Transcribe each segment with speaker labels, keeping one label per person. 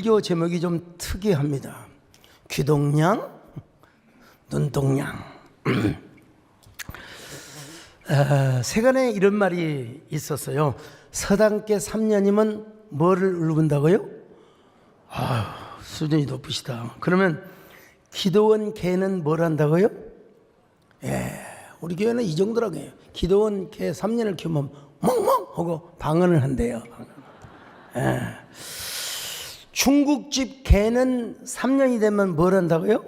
Speaker 1: 설교 제목이 좀 특이합니다. 귀동냥, 눈동냥. 세간에 이런 말이 있었어요. 서당께 3년이면 뭐를 울분다고요? 수준이 높으시다. 그러면 기도원 개는 뭘 한다고요? 우리 교회는 이 정도라고요. 기도원 개 3년을 키우면 멍멍 하고 방언을 한대요. 중국집 개는 3년이 되면 뭘 한다고요?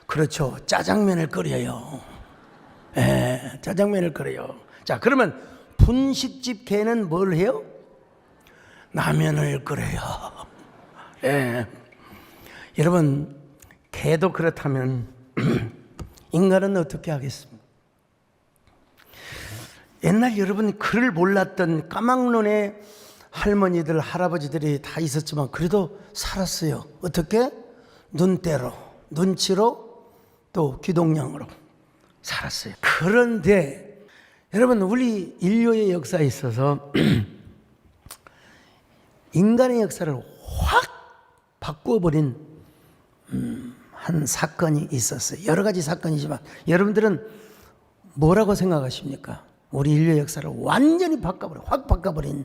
Speaker 1: 그렇죠. 짜장면을 끓여요. 짜장면을 끓여요. 자, 그러면 분식집 개는 뭘 해요? 라면을 끓여요. 여러분, 개도 그렇다면 인간은 어떻게 하겠습니까? 옛날 여러분 글을 몰랐던 까막눈의 할머니들, 할아버지들이 다 있었지만 그래도 살았어요. 어떻게? 눈대로, 눈치로, 또 귀동냥으로 살았어요. 그런데 여러분, 우리 인류의 역사에 있어서 인간의 역사를 확 바꾸어버린 한 사건이 있었어요. 여러 가지 사건이지만 여러분들은 뭐라고 생각하십니까? 우리 인류의 역사를 완전히 확 바꿔버린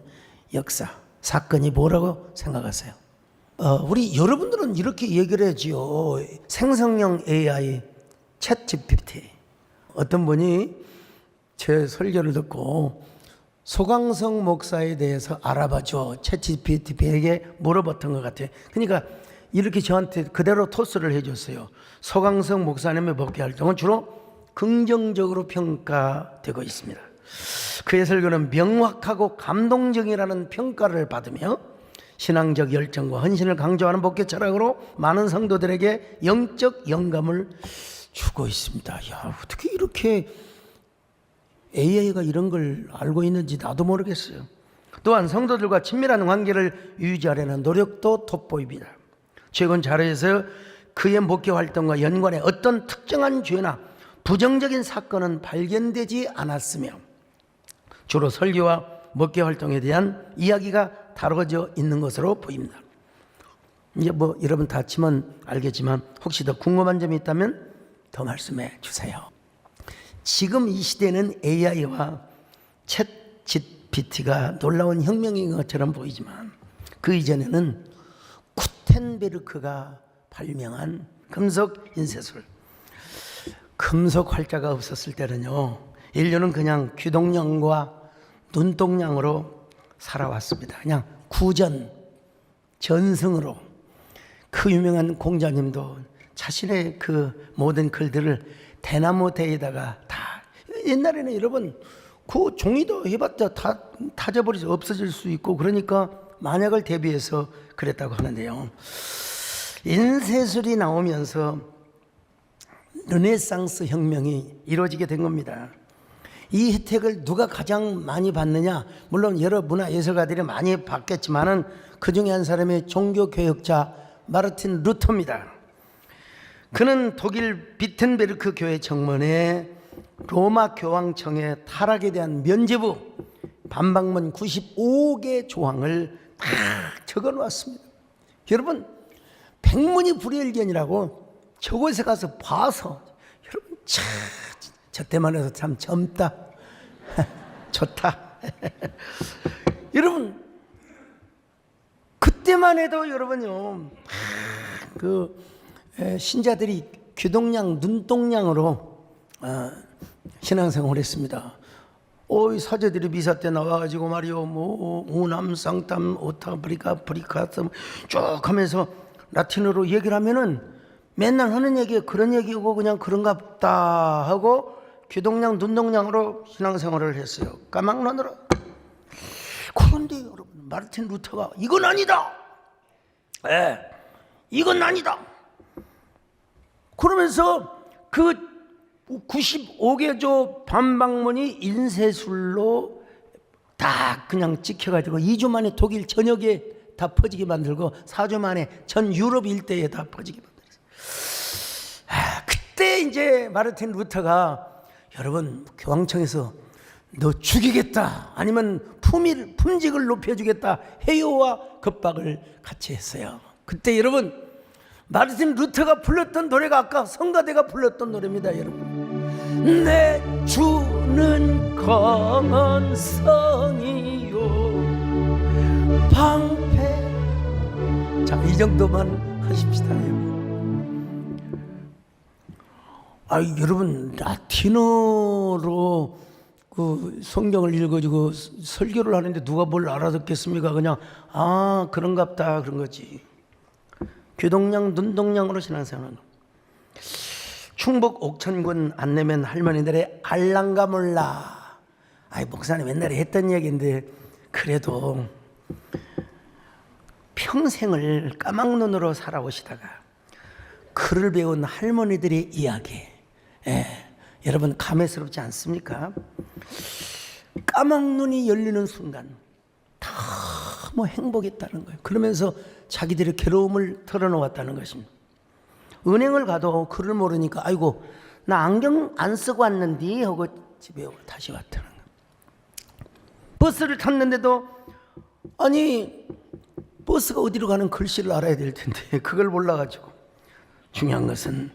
Speaker 1: 역사, 사건이 뭐라고 생각하세요? 우리 여러분들은 이렇게 얘기를 해야지요. 생성형 AI, 챗 GPT. 어떤 분이 제 설교를 듣고 소강성 목사에 대해서 알아봐줘, 챗 GPT에게 물어봤던 것 같아요. 그러니까 이렇게 저한테 그대로 토스를 해줬어요. 소강성 목사님의 목회 활동은 주로 긍정적으로 평가되고 있습니다. 그의 설교는 명확하고 감동적이라는 평가를 받으며 신앙적 열정과 헌신을 강조하는 목회 철학으로 많은 성도들에게 영적 영감을 주고 있습니다. 야, 어떻게 이렇게 AI가 이런 걸 알고 있는지 나도 모르겠어요. 또한 성도들과 친밀한 관계를 유지하려는 노력도 돋보입니다. 최근 자료에서 그의 목회 활동과 연관해 어떤 특정한 죄나 부정적인 사건은 발견되지 않았으며 주로 설교와 목회 활동에 대한 이야기가 다뤄져 있는 것으로 보입니다. 이제 여러분 다 치면 알겠지만 혹시 더 궁금한 점이 있다면 더 말씀해 주세요. 지금 이 시대는 AI와 챗 GPT가 놀라운 혁명인 것처럼 보이지만 그 이전에는 구텐베르크가 발명한 금속 인쇄술, 금속 활자가 없었을 때는요, 인류는 그냥 귀동냥과 눈동냥으로 살아왔습니다. 그냥 구전, 전승으로. 그 유명한 공자님도 자신의 그 모든 글들을 대나무 대에다가 다, 옛날에는 여러분 그 종이도 해봤자 다 타져버리지, 없어질 수 있고, 그러니까 만약을 대비해서 그랬다고 하는데요. 인쇄술이 나오면서 르네상스 혁명이 이루어지게 된 겁니다. 이 혜택을 누가 가장 많이 받느냐? 물론 여러 문화예술가들이 많이 받겠지만은 그 중에 한 사람이 종교개혁자 마르틴 루터입니다. 그는 독일 비텐베르크 교회 정문에 로마 교황청의 타락에 대한 면죄부 반박문 95개 조항을 다 적어 놓았습니다. 여러분, 백문이 불여일견이라고 저곳에 가서 봐서, 여러분, 저 때만 해도 참 젊다. 좋다. 여러분, 그때만 해도 여러분요, 신자들이 귀동냥, 눈동냥으로 신앙생활을 했습니다. 사제들이 미사 때 나와가지고 말이요, 우남, 쌍탐, 오타, 브리카스 쭉 하면서 라틴어로 얘기를 하면은 맨날 하는 얘기 그런 얘기고 그냥 그런가 보다 하고 귀동냥, 눈동냥으로 신앙생활을 했어요. 까막눈으로. 그런데 여러분, 마르틴 루터가 이건 아니다. 이건 아니다. 그러면서 그 95개조 반박문이 인쇄술로 다 그냥 찍혀가지고 2주 만에 독일 전역에 다 퍼지게 만들고 4주 만에 전 유럽 일대에 다 퍼지게 만들었어요. 그때 이제 마르틴 루터가, 여러분, 교황청에서 너 죽이겠다 아니면 품직을 높여주겠다 해요와 겁박을 같이 했어요. 그때 여러분 마르틴 루터가 불렀던 노래가 아까 성가대가 불렀던 노래입니다. 여러분, 내 주는 검은 성이요 방패. 자, 이 정도만 하십시다. 여러분 라틴어로 그 성경을 읽어주고 설교를 하는데 누가 뭘 알아듣겠습니까? 그냥 그런갑다 그런 거지. 귀동냥 눈동냥으로 신앙생활하는. 충북 옥천군 안내면 할머니들의 알랑가 몰라. 목사님 옛날에 했던 얘기인데 그래도 평생을 까막눈으로 살아오시다가 글을 배운 할머니들의 이야기, 여러분 감회스럽지 않습니까? 까막눈이 열리는 순간 너무 행복했다는 거예요. 그러면서 자기들의 괴로움을 털어놓았다는 것입니다. 은행을 가도 글을 모르니까 아이고 나 안경 안 쓰고 왔는데 하고 집에 다시 왔다는 거예요. 버스를 탔는데도 아니 버스가 어디로 가는 글씨를 알아야 될 텐데 그걸 몰라가지고. 중요한 것은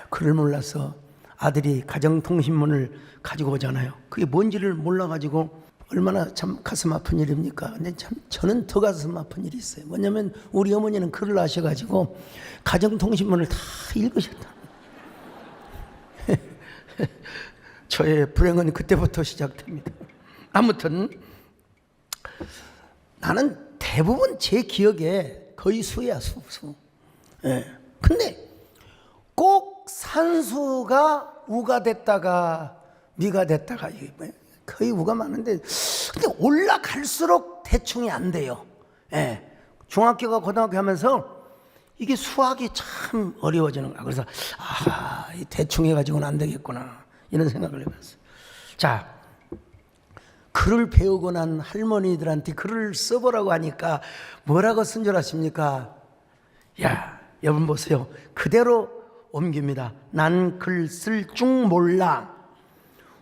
Speaker 1: 글을 몰라서 아들이 가정통신문을 가지고 오잖아요. 그게 뭔지를 몰라가지고 얼마나 참 가슴 아픈 일입니까? 근데 참 저는 더 가슴 아픈 일이 있어요. 뭐냐면 우리 어머니는 글을 아셔가지고 가정통신문을 다 읽으셨다. 저의 불행은 그때부터 시작됩니다. 아무튼 나는 대부분 제 기억에 거의 수야 수. 근데 꼭 산수가 우가 됐다가 미가 됐다가 거의 우가 많은데 근데 올라갈수록 대충이 안 돼요. 중학교가 고등학교 하면서 이게 수학이 참 어려워지는 거야. 그래서 이 대충 해가지고는 안 되겠구나 이런 생각을 해봤어요. 자, 글을 배우고 난 할머니들한테 글을 써보라고 하니까 뭐라고 쓴 줄 아십니까? 야, 여러분 보세요. 그대로 옮깁니다. 난 글 쓸 줄 몰라.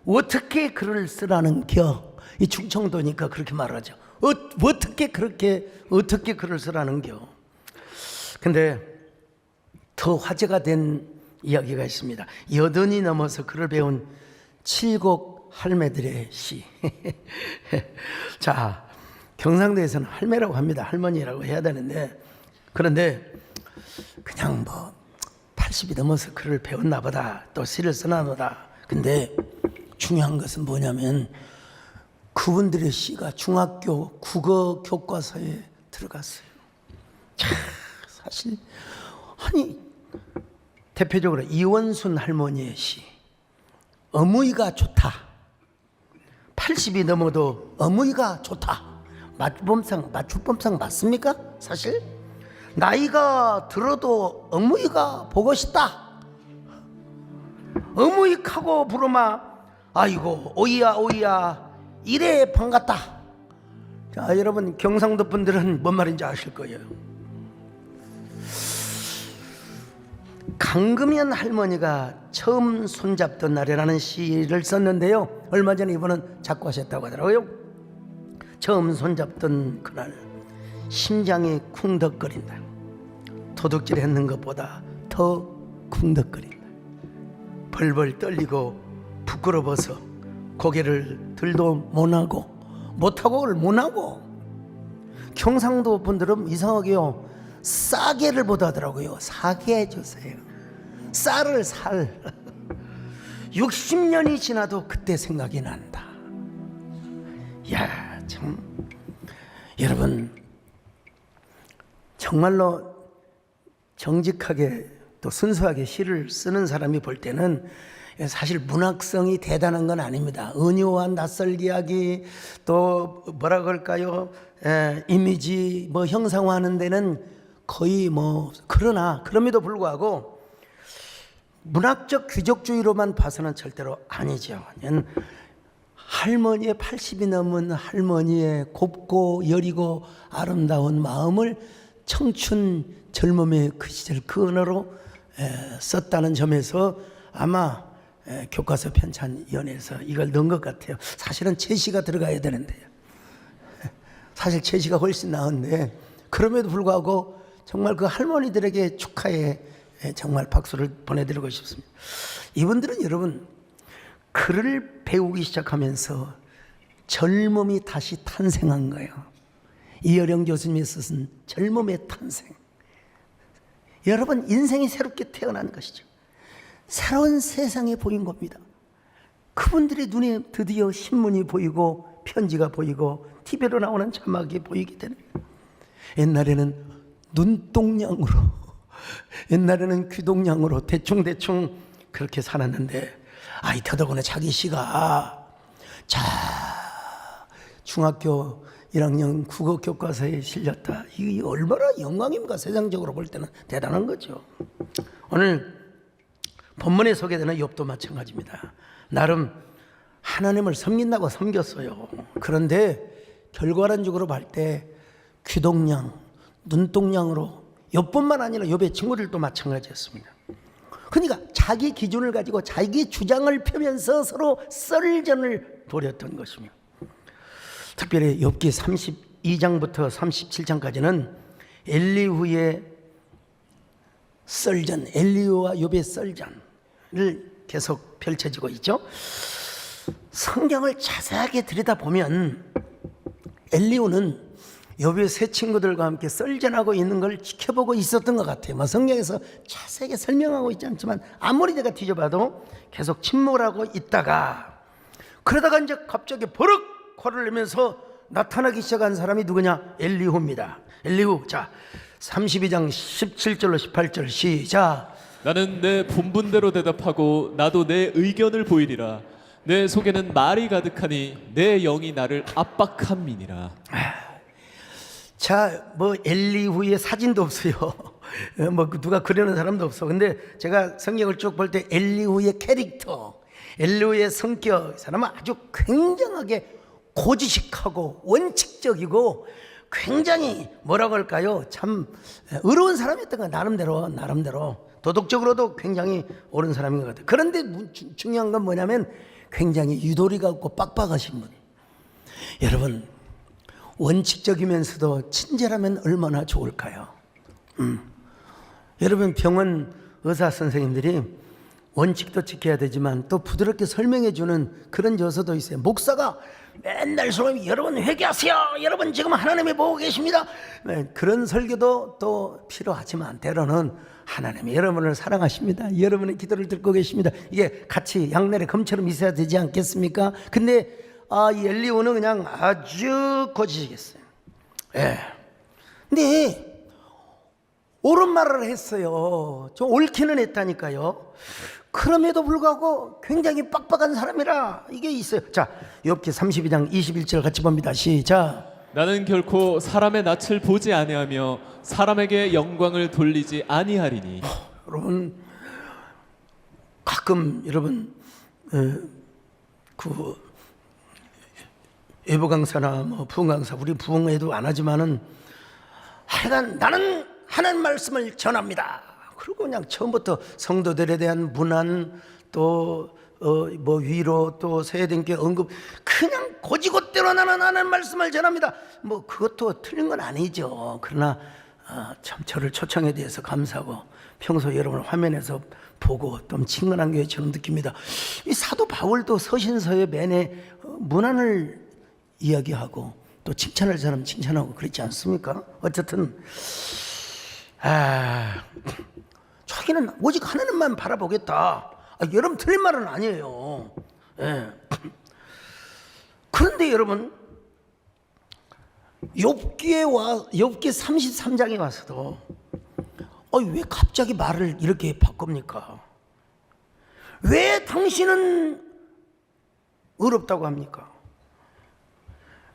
Speaker 1: 어떻게 글을 쓰라는 겨? 이 충청도니까 그렇게 말하죠. 어떻게 글을 쓰라는 겨? 근데 더 화제가 된 이야기가 있습니다. 80이 넘어서 글을 배운 7곡 할매들의 시. 자, 경상도에서는 할매라고 합니다. 할머니라고 해야 되는데 그런데 그냥 80이 넘어서 글을 배웠나 보다 또 시를 쓰나 보다. 근데 중요한 것은 뭐냐면 그분들의 시가 중학교 국어 교과서에 들어갔어요. 자, 사실 대표적으로 이원순 할머니의 시 어무이가 좋다. 80이 넘어도 어무이가 좋다. 맞춤법상 맞습니까? 사실 나이가 들어도 어무이가 보고 싶다. 어무이하고 부르마 아이고 오이야 이래 반갑다. 자, 여러분 경상도 분들은 뭔 말인지 아실 거예요. 강금연 할머니가 처음 손잡던 날이라는 시를 썼는데요. 얼마 전에 이분은 작곡하셨다고 하더라고요. 처음 손잡던 그날 심장이 쿵덕거린다. 도둑질 했는 것보다 더 쿵덕거린다. 벌벌 떨리고 부끄러워서 고개를 들도 못하고 경상도 분들은 이상하게요 싸게를 못하더라고요. 사게 해주세요. 쌀을 60년이 지나도 그때 생각이 난다. 야, 참 여러분 정말로 정직하게 또 순수하게 시를 쓰는 사람이 볼 때는 사실 문학성이 대단한 건 아닙니다. 은유한 낯설 이야기 또 뭐라 그럴까요? 이미지 형상화하는 데는 거의 그러나 그럼에도 불구하고 문학적 귀족주의로만 봐서는 절대로 아니죠. 할머니의 80이 넘은 할머니의 곱고 여리고 아름다운 마음을 청춘 젊음의 그 시절 그 언어로 썼다는 점에서 아마 교과서 편찬위원회에서 이걸 넣은 것 같아요. 사실은 제시가 들어가야 되는데요. 사실 제시가 훨씬 나은데 그럼에도 불구하고 정말 그 할머니들에게 축하의 정말 박수를 보내드리고 싶습니다. 이분들은 여러분 글을 배우기 시작하면서 젊음이 다시 탄생한 거예요. 이어령 교수님이 쓰신 젊음의 탄생. 여러분 인생이 새롭게 태어난 것이죠. 새로운 세상에 보인 겁니다. 그분들의 눈에 드디어 신문이 보이고 편지가 보이고 TV로 나오는 자막이 보이게 되는 거예요. 옛날에는 눈동냥으로 옛날에는 귀동냥으로 대충 그렇게 살았는데 더더구나 자기 시가 중학교 1학년 국어 교과서에 실렸다. 이게 얼마나 영광입니까? 세상적으로 볼 때는 대단한 거죠. 오늘 본문에 소개되는 욥도 마찬가지입니다. 나름 하나님을 섬긴다고 섬겼어요. 그런데 결과론적으로 볼 때 귀동냥, 눈동냥으로 욥뿐만 아니라 욥의 친구들도 마찬가지였습니다. 그러니까 자기 기준을 가지고 자기 주장을 펴면서 서로 썰전을 벌였던 것이며, 특별히 욥기 32장부터 37장까지는 엘리후의 썰전, 엘리후와 욥의 썰전을 계속 펼쳐지고 있죠. 성경을 자세하게 들여다보면 엘리후는 욥의 세 친구들과 함께 썰전하고 있는 걸 지켜보고 있었던 것 같아요. 성경에서 자세하게 설명하고 있지 않지만 아무리 내가 뒤져봐도 계속 침묵하고 있다가 그러다가 이제 갑자기 버럭 화를 내면서 나타나기 시작한 사람이 누구냐? 엘리후입니다. 엘리후. 자, 32장 17절로 18절 시작.
Speaker 2: 나는 내 본분대로 대답하고 나도 내 의견을 보이리라. 내 속에는 말이 가득하니 내 영이 나를 압박함이니라.
Speaker 1: 자, 엘리후의 사진도 없어요. 누가 그려놓은 사람도 없어. 근데 제가 성경을 쭉 볼 때 엘리후의 캐릭터, 엘리후의 성격, 이 사람은 아주 굉장하게 고지식하고 원칙적이고 굉장히 뭐라고 할까요? 참 의로운 사람이었던 거예요. 나름대로 도덕적으로도 굉장히 옳은 사람인 것 같아요. 그런데 중요한 건 뭐냐면 굉장히 유도리가 없고 빡빡하신 분. 여러분 원칙적이면서도 친절하면 얼마나 좋을까요? 여러분 병원 의사 선생님들이 원칙도 지켜야 되지만 또 부드럽게 설명해 주는 그런 요소도 있어요. 목사가 맨날 여러분 회개하세요. 여러분 지금 하나님이 보고 계십니다. 그런 설교도 또 필요하지만 때로는 하나님이 여러분을 사랑하십니다. 여러분의 기도를 듣고 계십니다. 이게 같이 양날의 검처럼 있어야 되지 않겠습니까? 근데 이 엘리후는 그냥 아주 고지식했어요. 근데 옳은 말을 했어요. 좀 옳기는 했다니까요. 그럼에도 불구하고 굉장히 빡빡한 사람이라 이게 있어요. 자, 욥기 32장 21절 같이 봅니다. 시작.
Speaker 2: 나는 결코 사람의 낯을 보지 아니하며 사람에게 영광을 돌리지 아니하리니.
Speaker 1: 여러분 가끔 여러분 그 예보 강사나 부흥 강사, 우리 부흥회도 안 하지만은 하여간 나는 하나님 말씀을 전합니다. 그리고 그냥 처음부터 성도들에 대한 문안 또 위로 또 세대님께 언급 그냥 고지고대로 나는 하나님 말씀을 전합니다. 그것도 틀린 건 아니죠. 그러나 참 저를 초청에 대해서 감사하고 평소 여러분을 화면에서 보고 좀 친근한 교회처럼 느낍니다. 이 사도 바울도 서신서에 매내 문안을 이야기하고 또 칭찬할 사람 칭찬하고 그렇지 않습니까? 어쨌든 자기는 오직 하나님만 바라보겠다. 여러분 틀린 말은 아니에요. 그런데 여러분 욥기 33장에 와서도 왜 갑자기 말을 이렇게 바꿉니까? 왜 당신은 의롭다고 합니까?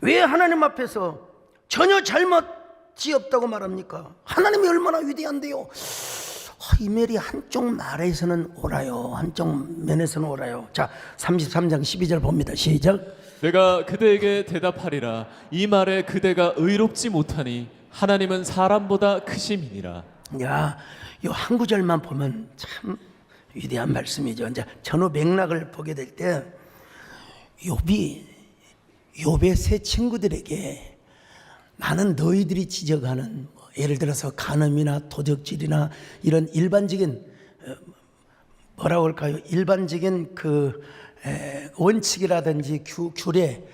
Speaker 1: 왜 하나님 앞에서 전혀 잘못이 없다고 말합니까? 하나님이 얼마나 위대한데요. 이 말이 한쪽 말에서는 옳아요, 한쪽 면에서는 옳아요. 자, 33장 12절 봅니다. 시작.
Speaker 2: 내가 그대에게 대답하리라. 이 말에 그대가 의롭지 못하니 하나님은 사람보다 크심이니라.
Speaker 1: 야, 이 한 구절만 보면 참 위대한 말씀이죠. 이제 전후 맥락을 보게 될 때 욥의 세 친구들에게 나는 너희들이 지적하는 예를 들어서 간음이나 도적질이나 이런 일반적인 뭐라고 할까요? 일반적인 그 원칙이라든지 규례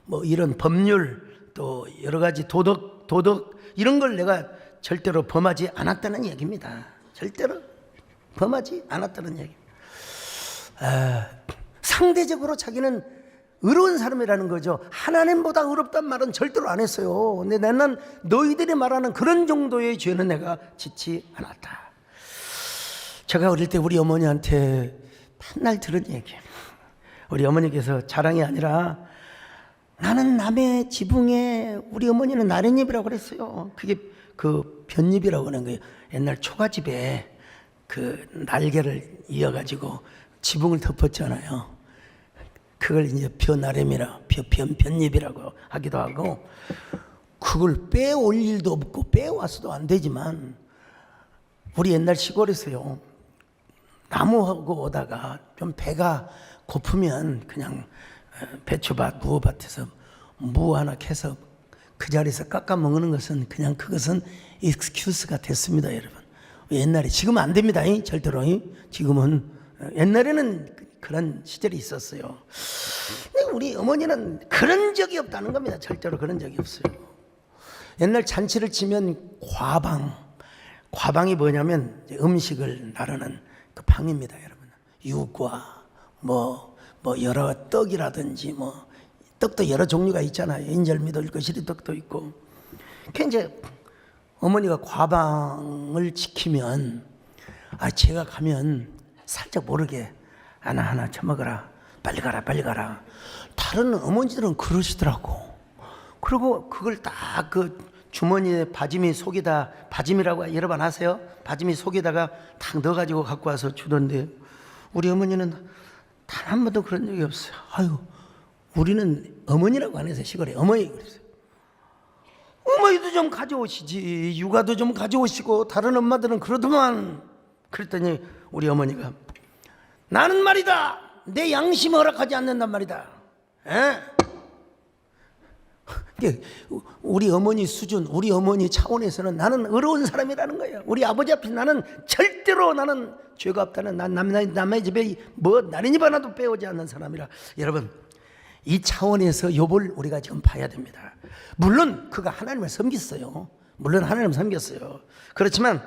Speaker 1: 뭐 이런 법률 또 여러 가지 도덕 이런 걸 내가 절대로 범하지 않았다는 얘기입니다. 절대로 범하지 않았다는 얘기. 상대적으로 자기는 의로운 사람이라는 거죠. 하나님보다 의롭단 말은 절대로 안 했어요. 근데 나는 너희들이 말하는 그런 정도의 죄는 내가 짓지 않았다. 제가 어릴 때 우리 어머니한테 맨날 들은 얘기. 우리 어머니께서 자랑이 아니라 나는 남의 지붕에 우리 어머니는 나뭇잎이라고 그랬어요. 그게 그 볏잎이라고 하는 거예요. 옛날 초가집에 그 날개를 이어가지고 지붕을 덮었잖아요. 그걸 이제 볏잎이라고 하기도 하고, 그걸 빼올 일도 없고 빼와서도 안 되지만 우리 옛날 시골에서요, 나무하고 오다가 좀 배가 고프면 그냥 배추밭, 무밭에서 무 하나 캐서 그 자리에서 깎아 먹는 것은 그냥 그것은 익스큐스가 됐습니다, 여러분. 옛날에, 지금은 안 됩니다, 절대로. 지금은, 옛날에는 그런 시절이 있었어요. 근데 우리 어머니는 그런 적이 없다는 겁니다. 절대로 그런 적이 없어요. 옛날 잔치를 치면 과방이 뭐냐면 음식을 나르는 그 방입니다, 여러분. 육과 뭐 여러 떡이라든지 떡도 여러 종류가 있잖아요. 인절미도 있고 시리떡도 있고. 그 이제 어머니가 과방을 지키면 제가 가면 살짝 모르게 하나 처먹어라. 빨리 가라. 다른 어머니들은 그러시더라고. 그리고 그걸 딱 그 주머니에 바짐이라고 여러 번 하세요? 바짐이 속에다가 딱 넣어가지고 갖고 와서 주던데, 우리 어머니는 단 한 번도 그런 적이 없어요. 우리는 어머니라고 안 해서 시골에 어머니 그랬어요. 어머니도 좀 가져오시지, 육아도 좀 가져오시고, 다른 엄마들은 그러더만. 그랬더니 우리 어머니가 나는 말이다, 내 양심을 허락하지 않는단 말이다. 우리 어머니 수준, 우리 어머니 차원에서는 나는 의로운 사람이라는 거예요. 우리 아버지 앞에 나는 절대로 나는 죄가 없다는, 난 남의 집에 나린잎 하나도 빼오지 않는 사람이라. 여러분, 이 차원에서 욥을 우리가 지금 봐야 됩니다. 물론 그가 하나님을 섬겼어요. 그렇지만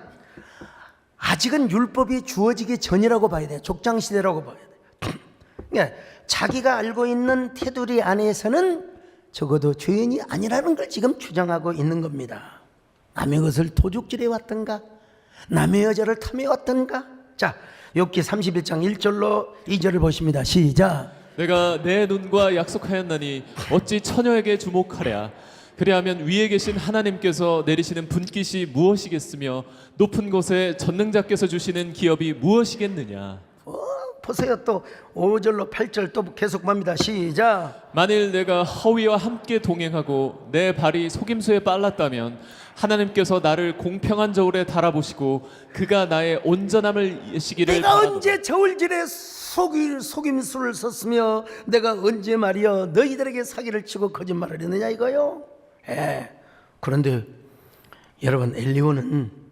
Speaker 1: 아직은 율법이 주어지기 전이라고 봐야 돼요. 족장시대라고 봐야 돼요. 그러니까 자기가 알고 있는 테두리 안에서는 적어도 죄인이 아니라는 걸 지금 주장하고 있는 겁니다. 남의 것을 도둑질해 왔던가, 남의 여자를 탐해 왔던가. 자, 욥기 31장 1절로 2절을 보십니다. 시작.
Speaker 2: 내가 내 눈과 약속하였나니 어찌 처녀에게 주목하랴. 그리하면 위에 계신 하나님께서 내리시는 분깃이 무엇이겠으며 높은 곳에 전능자께서 주시는 기업이 무엇이겠느냐.
Speaker 1: 보세요. 또 5절로 8절 또 계속 봅니다. 시작.
Speaker 2: 만일 내가 허위와 함께 동행하고 내 발이 속임수에 빨랐다면 하나님께서 나를 공평한 저울에 달아보시고 그가 나의 온전함을 예시기를
Speaker 1: 내가 언제 저울질에 속임수를 썼으며 내가 언제 말이여 너희들에게 사기를 치고 거짓말을 했느냐 이거요. 그런데 여러분, 엘리후는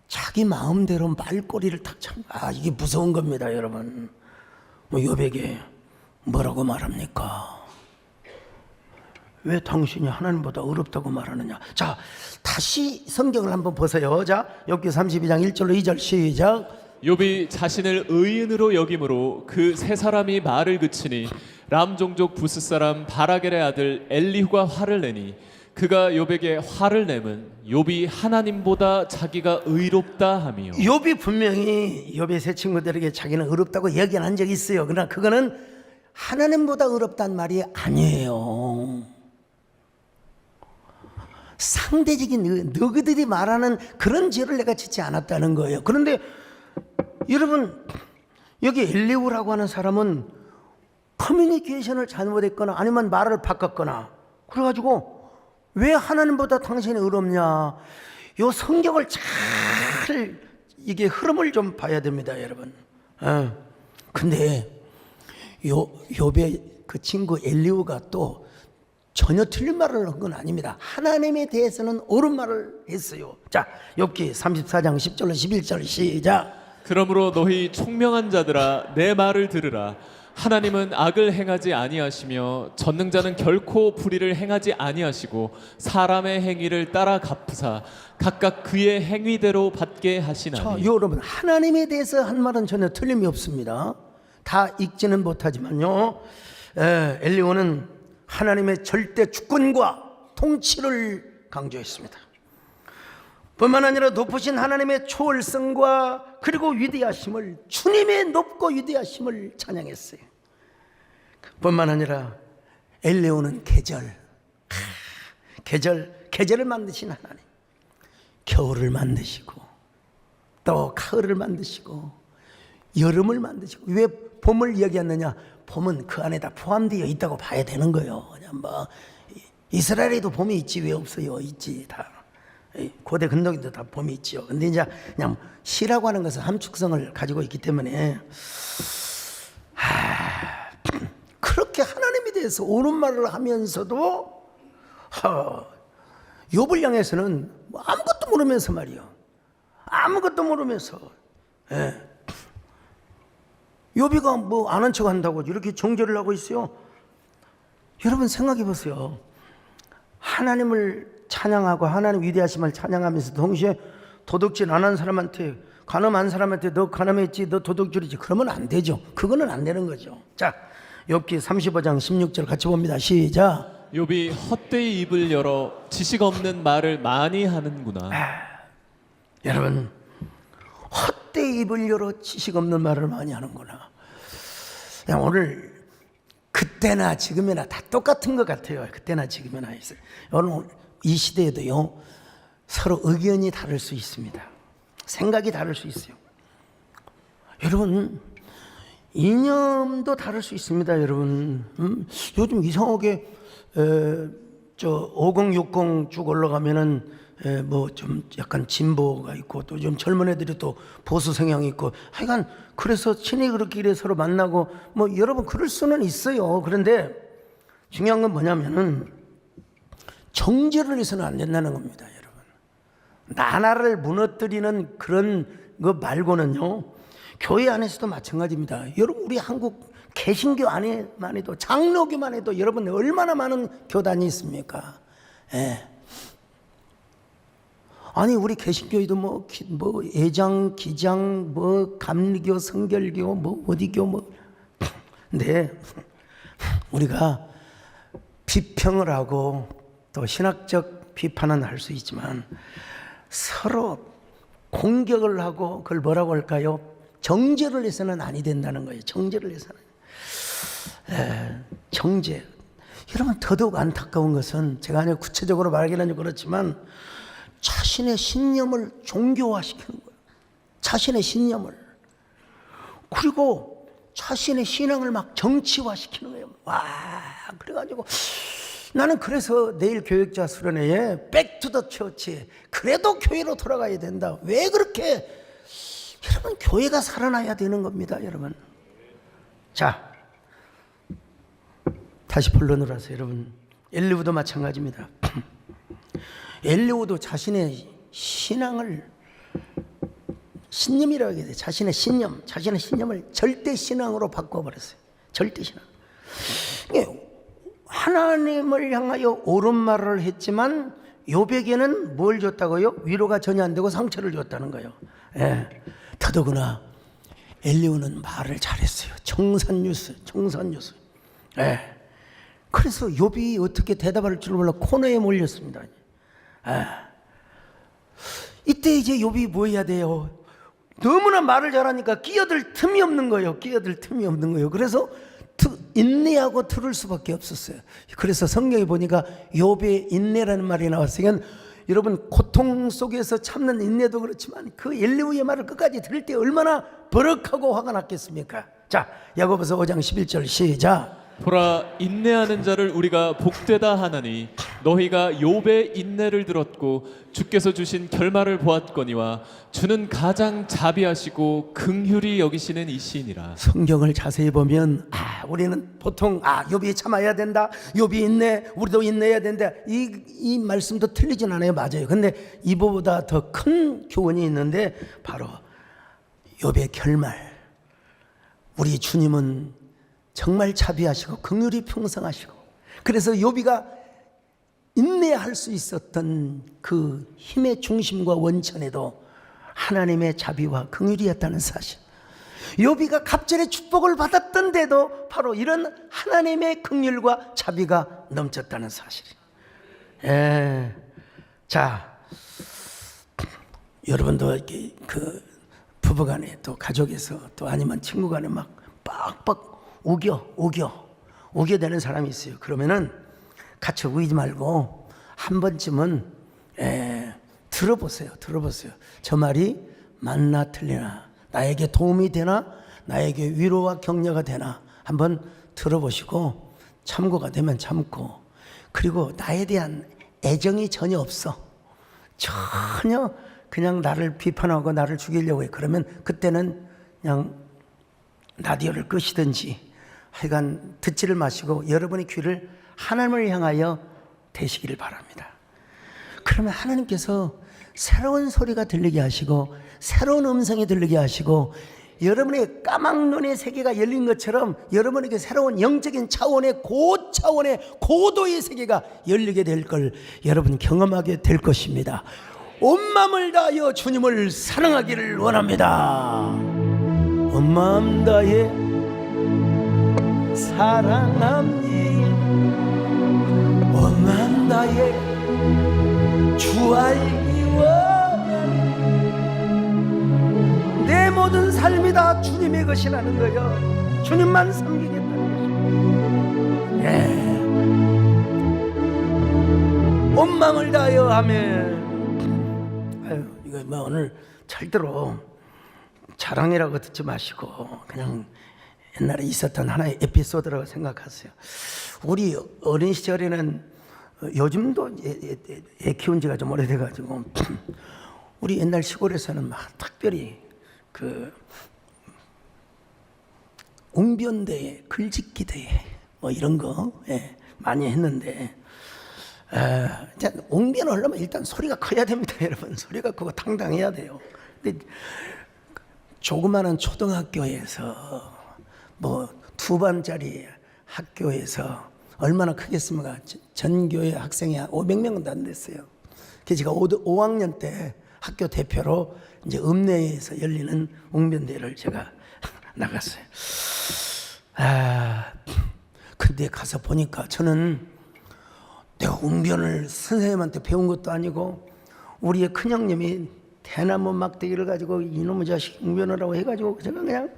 Speaker 1: 자기 마음대로 말꼬리를 탁 참, 이게 무서운 겁니다, 여러분. 욥에게 뭐라고 말합니까? 왜 당신이 하나님보다 어렵다고 말하느냐? 자, 다시 성경을 한번 보세요. 자, 욥기 32장 1절로 2절 시작.
Speaker 2: 욥이 자신을 의인으로 여김으로 그 세 사람이 말을 그치니 람 종족 부스 사람 바라겔의 아들 엘리후가 화를 내니 그가 욥에게 화를 내면 욥이 하나님보다 자기가 의롭다 하며.
Speaker 1: 욥이 분명히 욥의 세 친구들에게 자기는 의롭다고 얘기한 적이 있어요. 그러나 그거는 하나님보다 의롭다는 말이 아니에요. 상대적인 너희들이 말하는 그런 죄를 내가 짓지 않았다는 거예요. 그런데 여러분, 여기 엘리후라고 하는 사람은 커뮤니케이션을 잘못했거나 아니면 말을 바꿨거나 그래가지고 왜 하나님보다 당신이 의롭냐? 요 성경을 잘 이게 흐름을 좀 봐야 됩니다, 여러분. 근데 욥의 그 친구 엘리후가 또 전혀 틀린 말을 한 건 아닙니다. 하나님에 대해서는 옳은 말을 했어요. 자, 욥기 34장 10절로 11절 시작.
Speaker 2: 그러므로 너희 총명한 자들아 내 말을 들으라. 하나님은 악을 행하지 아니하시며 전능자는 결코 불의를 행하지 아니하시고 사람의 행위를 따라 갚으사 각각 그의 행위대로 받게
Speaker 1: 자,
Speaker 2: 하시나니.
Speaker 1: 여러분, 하나님에 대해서 한 말은 전혀 틀림이 없습니다. 다 읽지는 못하지만요, 엘리후는 하나님의 절대 주권과 통치를 강조했습니다. 뿐만 아니라 높으신 하나님의 초월성과 그리고 위대하심을, 주님의 높고 위대하심을 찬양했어요. 뿐만 아니라 엘리후는 계절을 만드신 하나님, 겨울을 만드시고 또 가을을 만드시고 여름을 만드시고, 왜 봄을 이야기했느냐? 봄은 그 안에 다 포함되어 있다고 봐야 되는 거예요. 그냥 뭐 이스라엘에도 봄이 있지 왜 없어요? 있지 다. 고대 근동에도 다 봄이 있지요. 근데 이제 그냥 시라고 하는 것은 함축성을 가지고 있기 때문에 그렇게 하나님에 대해서 옳은 말을 하면서도 욥을 향해서는 뭐 아무것도 모르면서 말이요. 아무것도 모르면서 욥이가 뭐 아는 척 한다고 이렇게 정죄를 하고 있어요. 여러분 생각해 보세요. 하나님을 찬양하고 하나님 위대하심을 찬양하면서 동시에 도둑질 안 한 사람한테, 간음한 사람한테 너 간음했지, 너 도둑질이지, 그러면 안 되죠. 그거는 안 되는 거죠. 자, 욥기 35장 16절 같이 봅니다. 시작.
Speaker 2: 욥이 헛되이 입을 열어 지식 없는 말을 많이 하는구나.
Speaker 1: 여러분, 헛되이 입을 열어 지식 없는 말을 많이 하는구나. 그냥 오늘 그때나 지금이나 다 똑같은 것 같아요. 그때나 지금이나 있어요. 오늘 이 시대에도요, 서로 의견이 다를 수 있습니다. 생각이 다를 수 있어요. 여러분, 이념도 다를 수 있습니다. 여러분, 요즘 이상하게 5060 쭉 올라가면은 뭐 좀 약간 진보가 있고 또 좀 젊은 애들이 또 보수 성향이 있고, 하여간 그래서 친히 그렇게 서로 만나고 뭐 여러분 그럴 수는 있어요. 그런데 중요한 건 뭐냐면은 정죄를 해서는 안 된다는 겁니다. 여러분, 나라를 무너뜨리는 그런 거 말고는요, 교회 안에서도 마찬가지입니다. 여러분, 우리 한국 개신교 안에만 해도, 장로교만 해도 여러분 얼마나 많은 교단이 있습니까? 아니 우리 개신교에도 뭐 예장, 기장, 뭐 감리교, 성결교, 뭐 어디교 뭐. 근데 우리가 비평을 하고 또 신학적 비판은 할 수 있지만 서로 공격을 하고 그걸 뭐라고 할까요? 정죄를 해서는 아니 된다는 거예요. 정죄를 해서는. 정죄. 여러분, 더더욱 안타까운 것은, 제가 아니 구체적으로 말하기는 그렇지만, 자신의 신념을 종교화시키는 거예요. 자신의 신념을. 그리고 자신의 신앙을 막 정치화시키는 거예요. 와, 그래가지고 나는 그래서 내일 교육자 수련회에 백투더 처치, 그래도 교회로 돌아가야 된다. 왜 그렇게? 여러분, 교회가 살아나야 되는 겁니다. 여러분. 자, 다시 본론으로 와서, 여러분, 엘리후도 마찬가지입니다. 엘리후도 자신의 신앙을, 신념이라고 해야 돼. 자신의 신념을 절대 신앙으로 바꿔버렸어요. 절대 신앙. 하나님을 향하여 옳은 말을 했지만 욥에게는 뭘 줬다고요? 위로가 전혀 안 되고 상처를 줬다는 거예요. 더더구나 엘리후는 말을 잘했어요. 청산유수. 그래서 욥이 어떻게 대답할 줄 몰라 코너에 몰렸습니다. 이때 이제 욥이 뭐 해야 돼요? 너무나 말을 잘하니까 끼어들 틈이 없는 거예요. 그래서 인내하고 들을 수밖에 없었어요. 그래서 성경에 보니까 욥의 인내라는 말이 나왔으니까, 여러분, 고통 속에서 참는 인내도 그렇지만 그 엘리후의 말을 끝까지 들을 때 얼마나 버럭하고 화가 났겠습니까? 자, 야고보서 5장 11절 시작.
Speaker 2: 보라, 인내하는 자를 우리가 복되다 하나니 너희가 욥의 인내를 들었고 주께서 주신 결말을 보았거니와 주는 가장 자비하시고 긍휼히 여기시는 이시니라.
Speaker 1: 성경을 자세히 보면 우리는 보통 욥이 참아야 된다, 욥이 인내, 우리도 인내해야 된다, 이 말씀도 틀리진 않아요. 맞아요. 근데 이보다 더 큰 교훈이 있는데 바로 욥의 결말. 우리 주님은 정말 자비하시고 긍휼이 풍성하시고, 그래서 욥이가 인내할 수 있었던 그 힘의 중심과 원천에도 하나님의 자비와 긍휼이었다는 사실. 욥이가 갑절의 축복을 받았던데도 바로 이런 하나님의 긍휼과 자비가 넘쳤다는 사실. 자, 여러분도 이렇게 그 부부간에 또 가족에서 또 아니면 친구간에 막 빡빡 우겨대는 사람이 있어요. 그러면은 같이 우기지 말고 한 번쯤은 들어보세요. 저 말이 맞나 틀리나, 나에게 도움이 되나, 나에게 위로와 격려가 되나 한번 들어보시고 참고가 되면 참고, 그리고 나에 대한 애정이 전혀 없어, 전혀 그냥 나를 비판하고 나를 죽이려고 해. 그러면 그때는 그냥 라디오를 끄시든지 하여간 듣지를 마시고 여러분의 귀를 하나님을 향하여 대시기를 바랍니다. 그러면 하나님께서 새로운 소리가 들리게 하시고 새로운 음성이 들리게 하시고 여러분의 까막눈의 세계가 열린 것처럼 여러분에게 새로운 영적인 차원의 고차원의 고도의 세계가 열리게 될 걸 여러분 경험하게 될 것입니다. 온 마음을 다하여 주님을 사랑하기를 원합니다. 온 마음 다해 사랑합니다. 온 마음 다해 주 알기 원하네. 내 모든 삶이 다 주님의 것이라는 거요. 주님만 섬기겠다는 것입니다. 온 마음을 다하여 하면, 이거 뭐 오늘 절대로 자랑이라고 듣지 마시고 그냥 옛날에 있었던 하나의 에피소드라고 생각하세요. 우리 어린 시절에는, 요즘도 애 키운 지가 좀 오래돼가지고 우리 옛날 시골에서는 막 특별히 그 웅변대회, 글짓기대회 뭐 이런 거 많이 했는데, 웅변을 하려면 일단 소리가 커야 됩니다. 여러분, 소리가 크고 당당해야 돼요. 근데 조그마한 초등학교에서 뭐 2반짜리 학교에서 얼마나 크겠습니까? 전교의 학생이 500명도 안 됐어요. 그래서 제가 5학년 때 학교 대표로 이제 읍내에서 열리는 웅변대회를 제가 나갔어요. 근데 가서 보니까 저는 내가 웅변을 선생님한테 배운 것도 아니고 우리의 큰형님이 대나무 막대기를 가지고 이놈의 자식 웅변하라고 해가지고 제가 그냥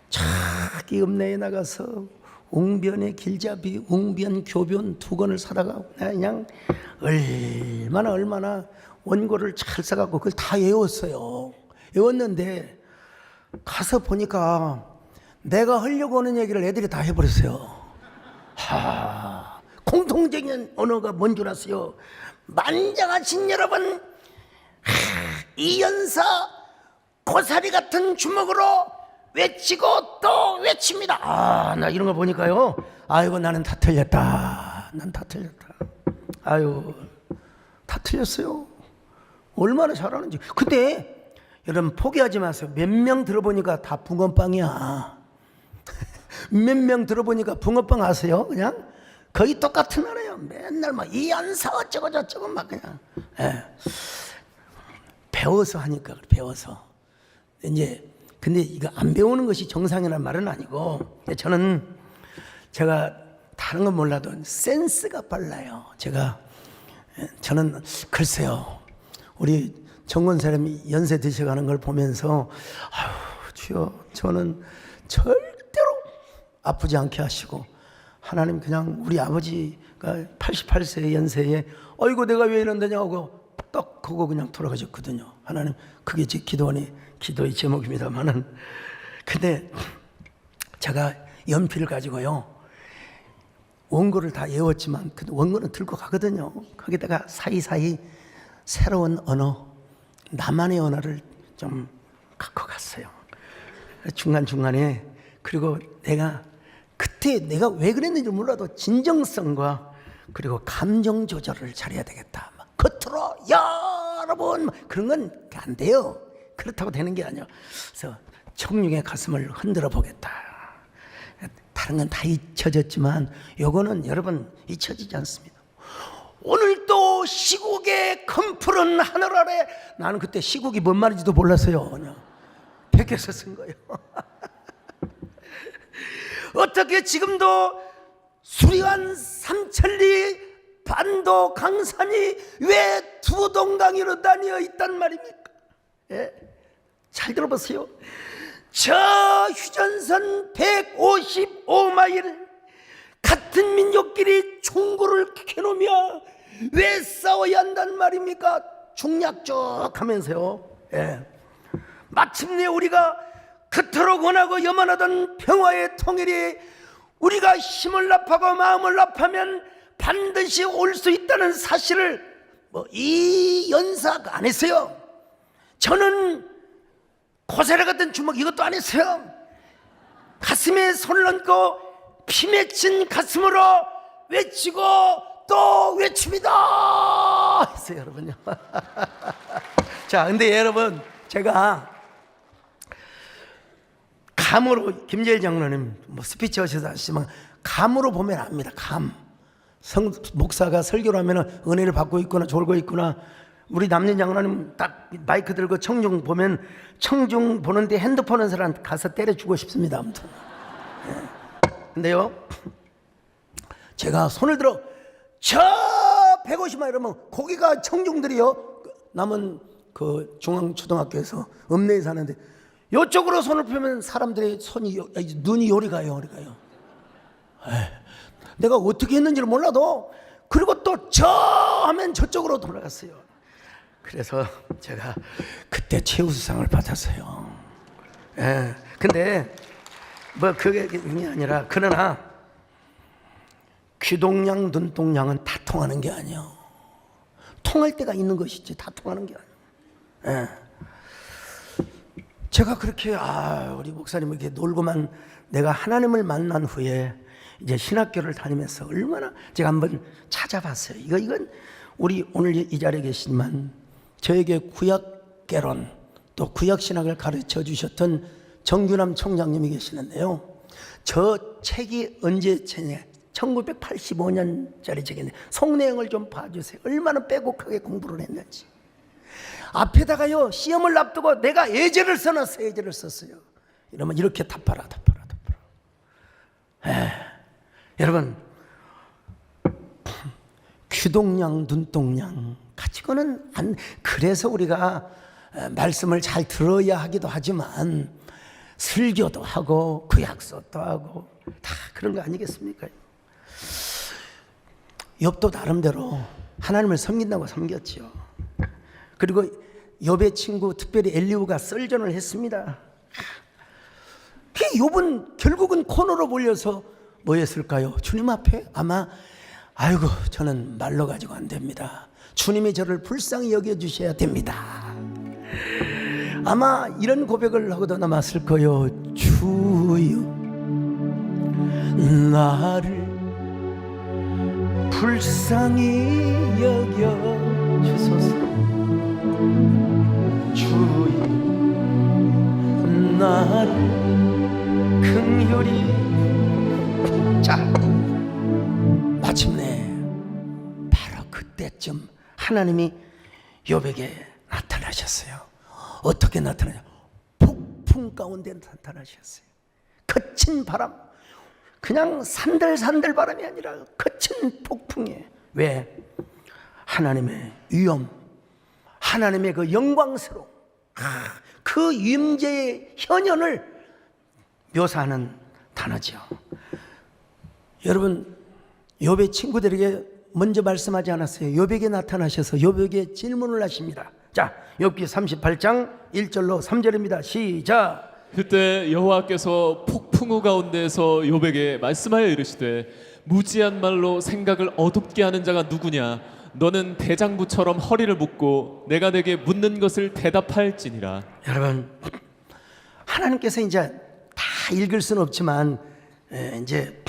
Speaker 1: 자기 읍내에 나가서 웅변의 길잡이, 웅변 교변 2권을 사다가 그냥 얼마나 원고를 잘 써갖고 그걸 다 외웠어요. 외웠는데 가서 보니까 내가 하려고 하는 얘기를 애들이 다 해버렸어요. 공통적인 언어가 뭔 줄 아세요? 만장하신 여러분, 이연사 고사리 같은 주먹으로 외치고 또 외칩니다. 나 이런 거 보니까요, 아이고 나는 다 틀렸다. 난 다 틀렸다. 아유, 다 틀렸어요. 얼마나 잘하는지. 근데 여러분 포기하지 마세요. 몇 명 들어보니까 다 붕어빵이야. 몇 명 들어보니까 붕어빵 아세요? 그냥 거의 똑같은 말이에요. 맨날 막 이연사 어쩌고 저쩌고 막 그냥. 배워서 하니까. 배워서 이제. 근데 이거 안 배우는 것이 정상이라는 말은 아니고, 제가 다른 건 몰라도 센스가 빨라요. 저는 글쎄요, 우리 정권 사람이 연세 드셔가는 걸 보면서 주여, 저는 절대로 아프지 않게 하시고, 하나님 그냥 우리 아버지가 88세 연세에 어이구 내가 왜 이런다냐고 딱 그거 그냥 돌아가셨거든요. 하나님, 그게 제 기도의 제목입니다만은, 근데 제가 연필을 가지고요 원고를 다 외웠지만 그 원고는 들고 가거든요. 거기다가 사이사이 새로운 언어, 나만의 언어를 좀 갖고 갔어요. 중간중간에. 그리고 내가 그때 내가 왜 그랬는지 몰라도 진정성과 그리고 감정 조절을 잘해야 되겠다. 겉으로 여러분 그런 건 안 돼요. 그렇다고 되는 게 아니야. 그래서 청룡의 가슴을 흔들어 보겠다. 다른 건 다 잊혀졌지만 요거는 여러분 잊혀지지 않습니다. 오늘도 시국의 검푸른 하늘 아래, 나는 그때 시국이 뭔 말인지도 몰랐어요. 그냥 베껴서 쓴 거예요. 어떻게 지금도 수리한 삼천리 반도 강산이 왜 두 동강이로 나뉘어 있단 말입니까? 예? 잘 들어보세요. 저 휴전선 155마일 같은 민족끼리 총구를 켜놓으며 왜 싸워야 한단 말입니까? 중략적 하면서요. 예. 마침내 우리가 그토록 원하고 염원하던 평화의 통일이 우리가 힘을 합하고 마음을 합하면 반드시 올 수 있다는 사실을 이 연사가 안 했어요. 저는 고세라 같은 주먹 이것도 안 했어요. 가슴에 손을 얹고 피 맺힌 가슴으로 외치고 또 외칩니다 했어요, 여러분요. 자, 근데 여러분 제가 감으로, 김재일 장로님 스피치 하셔서 아시지만 감으로 보면 압니다. 감. 목사가 설교를 하면 은혜를 받고 있구나 졸고 있구나. 우리 남년 장로님 딱 마이크 들고 청중 보면 청중 보는데 핸드폰 한 사람 가서 때려주고 싶습니다. 아무튼. 근데요 제가 손을 들어 저 150마일 이러면 거기가 청중들이요, 남은 그 중앙초등학교에서 읍내에 사는데 이쪽으로 손을 펴면 사람들의 눈이 요리 가요. 내가 어떻게 했는지를 몰라도, 그리고 또 저 하면 저쪽으로 돌아갔어요. 그래서 제가 그때 최우수상을 받았어요. 예. 근데 그게 아니라, 그러나 귀동냥 눈동냥은 다 통하는 게 아니에요. 통할 때가 있는 것이지 다 통하는 게 아니에요. 예. 제가 그렇게 우리 목사님 이렇게 놀고만, 내가 하나님을 만난 후에 이제 신학교를 다니면서 얼마나 제가 한번 찾아봤어요. 이건 우리 오늘 이 자리에 계시지만 저에게 구약개론 또 구약신학을 가르쳐 주셨던 정규남 총장님이 계시는데요. 저 책이 언제 책이냐, 1985년짜리 책인데 속 내용을 좀 봐주세요. 얼마나 빼곡하게 공부를 했는지. 앞에다가요 시험을 앞두고 내가 예제를 써놨어요. 예제를 썼어요. 이러면 이렇게 답하라. 여러분, 귀동냥 눈동냥 가지고는 안. 그래서 우리가 말씀을 잘 들어야 하기도 하지만 설교도 하고 구약서도 하고 다 그런 거 아니겠습니까? 욥도 나름대로 하나님을 섬긴다고 섬겼지요. 그리고 욥의 친구 특별히 엘리후가 썰전을 했습니다. 욥은 결국은 코너로 몰려서 뭐 했을까요? 주님 앞에 아마 아이고 저는 말로 가지고 안 됩니다. 주님이 저를 불쌍히 여겨주셔야 됩니다. 아마 이런 고백을 하고도 남았을 거요. 주여 나를 불쌍히 여겨주소서. 주여 나를 긍휼히. 자, 마침내 바로 그때쯤 하나님이 욥에게 나타나셨어요. 어떻게 나타나냐? 폭풍 가운데 나타나셨어요. 거친 바람, 그냥 산들산들 바람이 아니라 거친 폭풍에. 왜? 하나님의 위엄, 하나님의 그 영광스러움, 그 임재의 현현을 묘사하는 단어죠. 여러분, 욥의 친구들에게 먼저 말씀하지 않았어요. 욥에게 나타나셔서 욥에게 질문을 하십니다. 자, 욥기 38장 1절로 3절입니다. 시작.
Speaker 2: 그때 여호와께서 폭풍우 가운데서 욥에게 말씀하여 이르시되 무지한 말로 생각을 어둡게 하는 자가 누구냐? 너는 대장부처럼 허리를 묶고 내가 내게 묻는 것을 대답할지니라.
Speaker 1: 여러분, 하나님께서 이제 다 읽을 수는 없지만 이제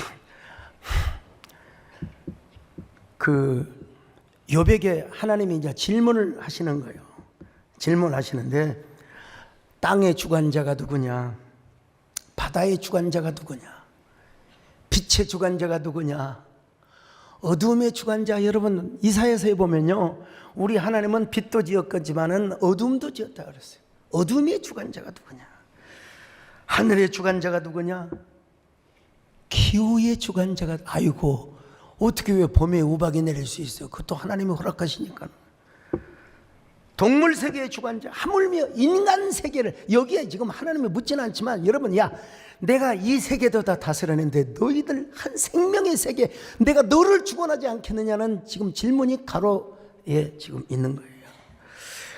Speaker 1: 그 욥에게 하나님이 이제 질문을 하시는 거예요. 질문하시는데 땅의 주관자가 누구냐? 바다의 주관자가 누구냐? 빛의 주관자가 누구냐? 어둠의 주관자. 여러분, 이사야서에 보면요, 우리 하나님은 빛도 지었겠지만은 어둠도 지었다 그랬어요. 어둠의 주관자가 누구냐? 하늘의 주관자가 누구냐? 기후의 주관자가. 아이고, 어떻게 왜 봄에 우박이 내릴 수 있어요? 그것도 하나님이 허락하시니까. 동물 세계의 주관자, 하물며 인간 세계를, 여기에 지금 하나님이 묻지는 않지만, 여러분, 야, 내가 이 세계도 다 다스렸는데 너희들 한 생명의 세계, 내가 너를 주관하지 않겠느냐는 지금 질문이 가로에 지금 있는 거예요.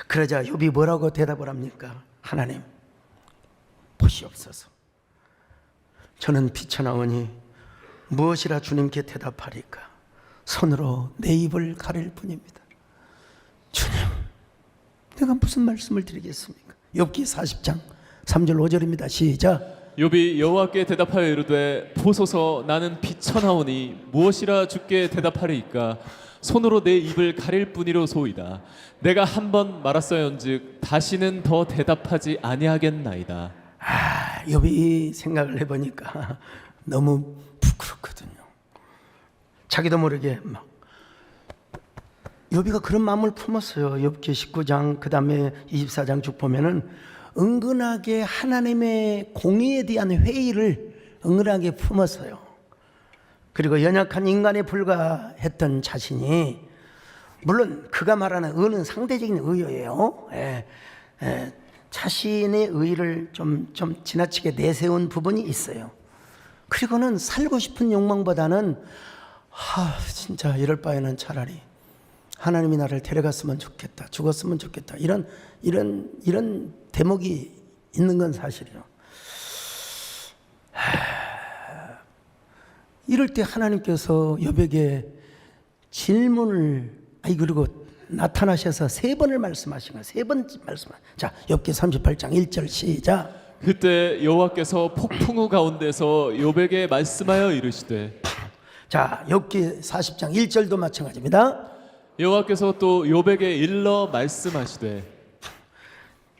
Speaker 1: 그러자 욥이 뭐라고 대답을 합니까? 하나님, 보시옵소서. 저는 비천하오니 무엇이라 주님께 대답하리까? 손으로 내 입을 가릴 뿐입니다. 주님, 내가 무슨 말씀을 드리겠습니까? 욥기 40장 3절 5절입니다. 시작.
Speaker 2: 욥이 여호와께 대답하여 이르되 보소서 나는 비천하오니 무엇이라 주께 대답하리이까? 손으로 내 입을 가릴 뿐이로소이다. 내가 한 번 말았어연즉 다시는 더 대답하지 아니하겠나이다.
Speaker 1: 욥이 생각을 해보니까 너무 부끄럽거든요. 자기도 모르게 막 욥이가 그런 마음을 품었어요. 욥기 19장 그 다음에 24장 쭉 보면은 은근하게 하나님의 공의에 대한 회의를 은근하게 품었어요. 그리고 연약한 인간에 불과했던 자신이, 물론 그가 말하는 의는 상대적인 의예요. 자신의 의를 좀 지나치게 내세운 부분이 있어요. 그리고는 살고 싶은 욕망보다는 진짜 이럴 바에는 차라리 하나님이 나를 데려갔으면 좋겠다, 죽었으면 좋겠다, 이런 대목이 있는 건 사실이에요. 이럴 때 하나님께서 욥에게 질문을 그리고 나타나셔서 3번을 말씀하신 거예요. 3번 말씀. 자, 욥기 38장 1절 시작.
Speaker 2: 그때 여호와께서 폭풍우 가운데서 욥에게 말씀하여 이르시되.
Speaker 1: 자, 욥기 40장 1절도 마찬가지입니다.
Speaker 2: 여호와께서 또 욥에게 일러 말씀하시되.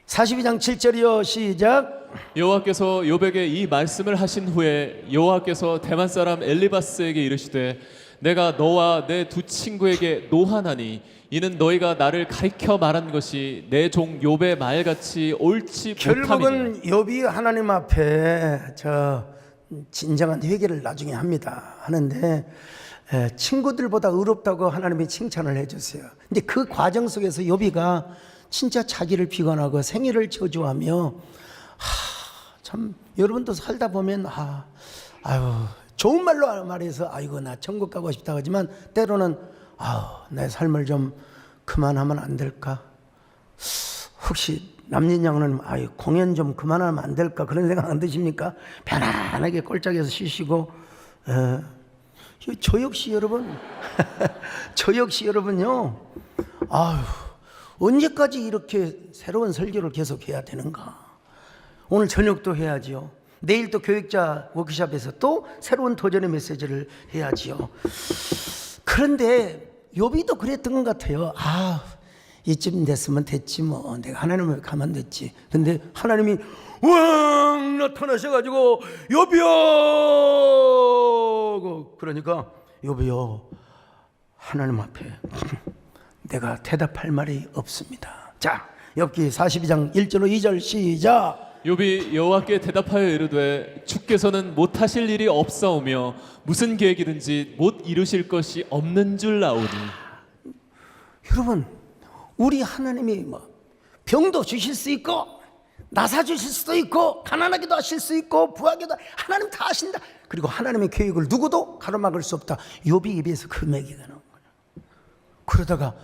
Speaker 1: 42장 7절이요. 시작.
Speaker 2: 여호와께서 욥에게 이 말씀을 하신 후에 여호와께서 대만 사람 엘리바스에게 이르시되 내가 너와 내 두 친구에게 노하나니 이는 너희가 나를 가리켜 말한 것이 내 종 욥의 말같이 옳지 못함이니라.
Speaker 1: 결국은 욥이 하나님 앞에 진정한 회개를 나중에 하는데 친구들보다 의롭다고 하나님이 칭찬을 해주세요. 근데 그 과정 속에서 욥이가 진짜 자기를 비관하고 생애를 저주하며 참 여러분도 살다 보면 좋은 말로 말해서 아이고 나 천국 가고 싶다 하지만 때로는 내 삶을 좀 그만하면 안 될까? 혹시 남진양은 공연 좀 그만하면 안 될까? 그런 생각 안 드십니까? 편안하게 꼴짝에서 쉬시고 저 역시 여러분 저 역시 여러분요 언제까지 이렇게 새로운 설교를 계속 해야 되는가? 오늘 저녁도 해야지요. 내일 또 교육자 워크숍에서 또 새로운 도전의 메시지를 해야지요. 그런데 욥이도 그랬던 것 같아요. 이쯤 됐으면 됐지 뭐. 내가 하나님을 가만 됐지. 근데 하나님이 왕 나타나셔가지고 욥이여. 그러니까 욥이여 하나님 앞에 내가 대답할 말이 없습니다. 자, 욥기 42장 1절로 2절 시작.
Speaker 2: 욥이 여호와께 대답하여 이르되 주께서는 못하실 일이 없사오며 무슨 계획이든지 못 이루실 것이 없는 줄 아오니.
Speaker 1: 여러분, 우리 하나님이 병도 주실 수 있고 나사 주실 수도 있고 가난하기도 하실 수 있고 부하기도 하나님 다 하신다. 그리고 하나님의 계획을 누구도 가로막을 수 없다. 욥이 입에서 그 얘기가 나온 거예요. 그러다가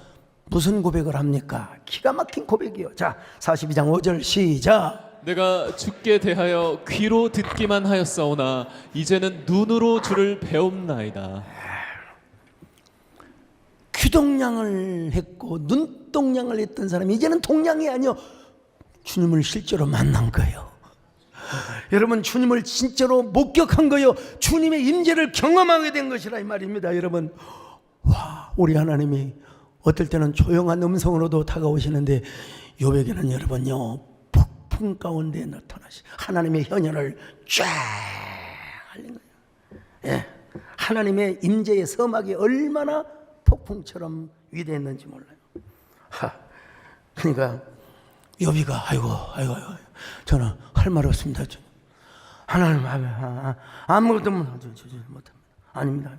Speaker 1: 무슨 고백을 합니까? 기가 막힌 고백이요. 자, 42장 5절 시작.
Speaker 2: 내가 주께 대하여 귀로 듣기만 하였사오나 이제는 눈으로 주를 배움나이다.
Speaker 1: 귀동냥을 했고 눈동냥을 했던 사람이 이제는 동냥이 아니요 주님을 실제로 만난 거예요. 여러분, 주님을 진짜로 목격한 거요, 주님의 임재를 경험하게 된 것이라 이 말입니다. 여러분, 와, 우리 하나님이 어떨 때는 조용한 음성으로도 다가오시는데 욥에게는 여러분요 폭풍 가운데 나타나시 하나님의 현현을 쫙 알린 거예요. 예, 하나님의 임재의 서막이 얼마나 폭풍처럼 위대했는지 몰라요. 그러니까 욥이가 아이고 저는 할 말 없습니다. 하나님 아무것도 못합니다. 아닙니다.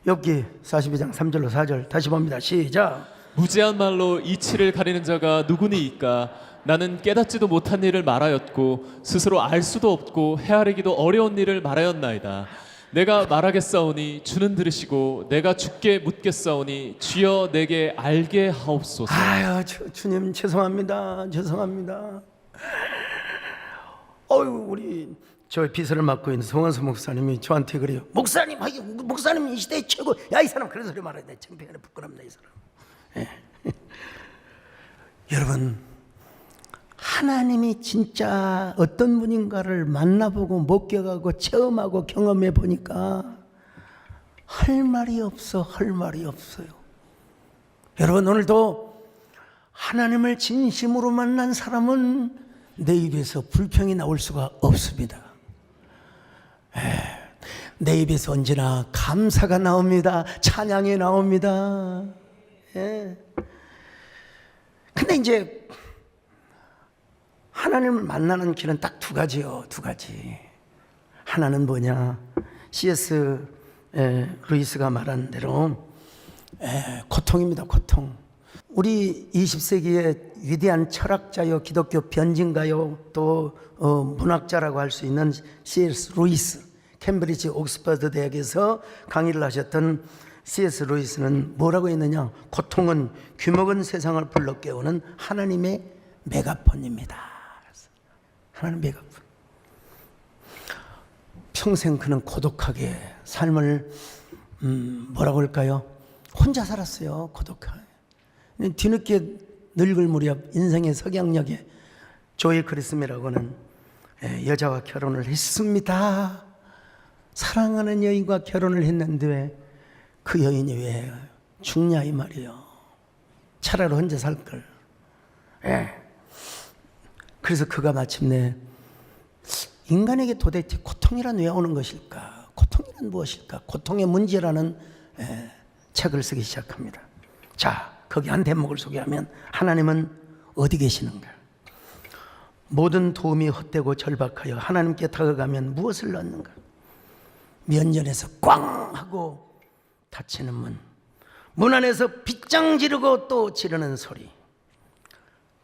Speaker 1: 욥기 42장 3절로 4절 다시 봅니다. 시작.
Speaker 2: 무지한 말로 이치를 가리는 자가 누구니이까? 나는 깨닫지도 못한 일을 말하였고 스스로 알 수도 없고 헤아리기도 어려운 일을 말하였나이다. 내가 말하겠사오니 주는 들으시고 내가 주께 묻겠사오니 주여 내게 알게 하옵소서.
Speaker 1: 아유 주님 죄송합니다. 우리 저 비서를 맡고 있는 송원수 목사님이 저한테 그래요. 목사님 이 시대의 최고. 야, 이 사람 그런 소리 말아야 돼. 창피하네, 부끄럽네 이 사람. 예. 여러분, 하나님이 진짜 어떤 분인가를 만나보고 목격하고 체험하고 경험해 보니까 할 말이 없어요. 여러분, 오늘도 하나님을 진심으로 만난 사람은 내 입에서 불평이 나올 수가 없습니다. 내 입에서 언제나 감사가 나옵니다. 찬양이 나옵니다. 근데 이제 하나님을 만나는 길은 딱 두 가지요. 하나는 뭐냐? C.S. 루이스가 말한 대로 고통입니다. 고통. 우리 20세기의 위대한 철학자요, 기독교 변진가요, 또 문학자라고 할 수 있는 C.S. 루이스, 캠브리지 옥스퍼드 대학에서 강의를 하셨던 C.S. 루이스는 뭐라고 했느냐? 고통은 귀먹은 세상을 불러 깨우는 하나님의 메가폰입니다. 하나님 메가폰. 평생 그는 고독하게 삶을 뭐라고 할까요? 혼자 살았어요. 고독하게. 뒤늦게 늙을 무렵 인생의 석양역에 조이 크리스미라고는 여자와 결혼을 했습니다. 사랑하는 여인과 결혼을 했는데 그 여인이 왜 죽냐 이 말이에요. 차라리 혼자 살걸. 그래서 그가 마침내 인간에게 도대체 고통이란 왜 오는 것일까? 고통이란 무엇일까? 고통의 문제라는 책을 쓰기 시작합니다. 자, 거기 한 대목을 소개하면 하나님은 어디 계시는가? 모든 도움이 헛되고 절박하여 하나님께 다가가면 무엇을 얻는가? 면전에서 꽝 하고 닫히는 문 안에서 빗장 지르고 또 지르는 소리.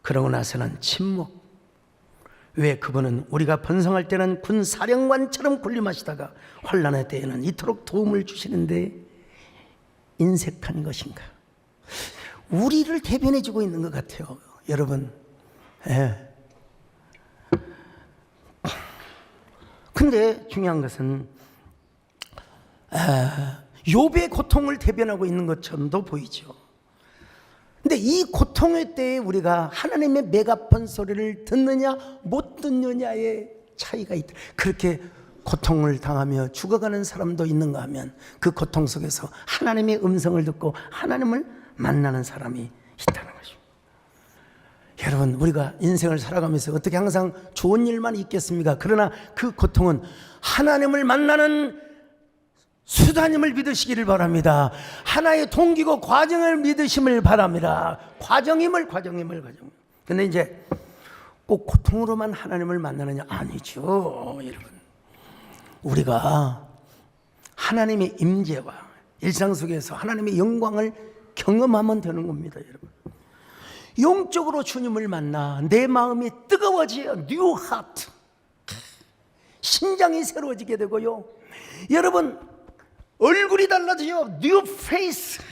Speaker 1: 그러고 나서는 침묵. 왜? 그분은 우리가 번성할 때는 군 사령관처럼 군림하시다가 환난의 때에는 이토록 도움을 주시는데 인색한 것인가? 우리를 대변해 주고 있는 것 같아요, 여러분. 근데 중요한 것은 욥의 고통을 대변하고 있는 것처럼도 보이죠. 근데 이 고통의 때에 우리가 하나님의 메가폰 소리를 듣느냐 못 듣느냐의 차이가 있다. 그렇게 고통을 당하며 죽어가는 사람도 있는가 하면 그 고통 속에서 하나님의 음성을 듣고 하나님을 만나는 사람이 있다는 것입니다. 여러분, 우리가 인생을 살아가면서 어떻게 항상 좋은 일만 있겠습니까? 그러나 그 고통은 하나님을 만나는 수단임을 믿으시기를 바랍니다. 하나의 동기고 과정을 믿으심을 바랍니다. 과정임을. 근데 이제 꼭 고통으로만 하나님을 만나느냐? 아니죠, 여러분. 우리가 하나님의 임재와 일상 속에서 하나님의 영광을 경험하면 되는 겁니다, 여러분. 영적으로 주님을 만나 내 마음이 뜨거워지어 뉴 하트, 심장이 새로워지게 되고요. 여러분, 얼굴이 달라져요. 뉴 페이스.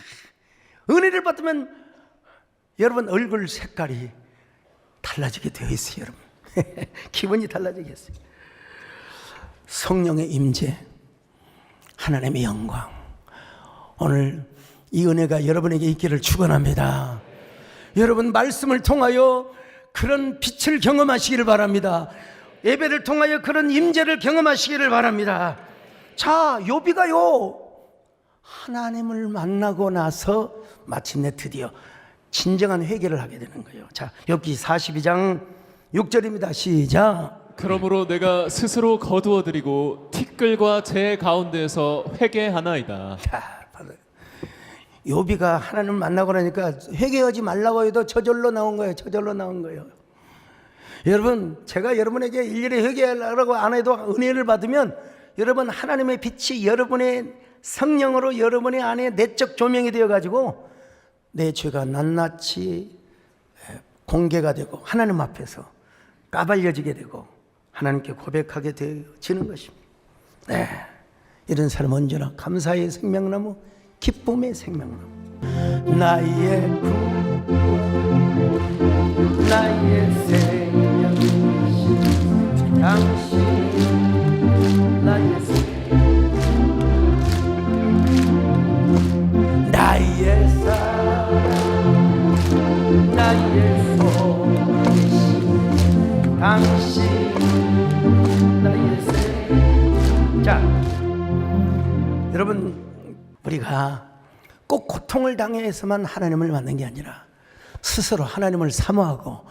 Speaker 1: 은혜를 받으면 여러분 얼굴 색깔이 달라지게 되어 있어요, 여러분. 기분이 달라지겠어요. 성령의 임재, 하나님의 영광, 오늘 이 은혜가 여러분에게 있기를 축원합니다. 여러분 말씀을 통하여 그런 빛을 경험하시기를 바랍니다. 예배를 통하여 그런 임재를 경험하시기를 바랍니다. 자, 욥이가요 하나님을 만나고 나서 마침내 드디어 진정한 회개를 하게 되는 거예요. 자, 욥기 42장 6절입니다. 시작.
Speaker 2: 그러므로 내가 스스로 거두어드리고 티끌과 재 가운데에서 회개하나이다.
Speaker 1: 자, 욥이가 하나님을 만나고 나니까 회개하지 말라고 해도 저절로 나온 거예요. 저절로 나온 거예요. 여러분, 제가 여러분에게 일일이 회개하라고 안 해도 은혜를 받으면 여러분 하나님의 빛이 여러분의 성령으로 여러분의 안에 내적 조명이 되어가지고 내 죄가 낱낱이 공개가 되고 하나님 앞에서 까발려지게 되고 하나님께 고백하게 되어지는 것입니다. 네, 이런 사람 언제나 감사의 생명나무, 기쁨의 생명나무. 나의 구, 나의 생명이신 당신, 나의 생명, 나의 사랑, 나의 소리신 당신, 나의 생명. 자, 여러분, 우리가 꼭 고통을 당해서만 하나님을 만난 게 아니라 스스로 하나님을 사모하고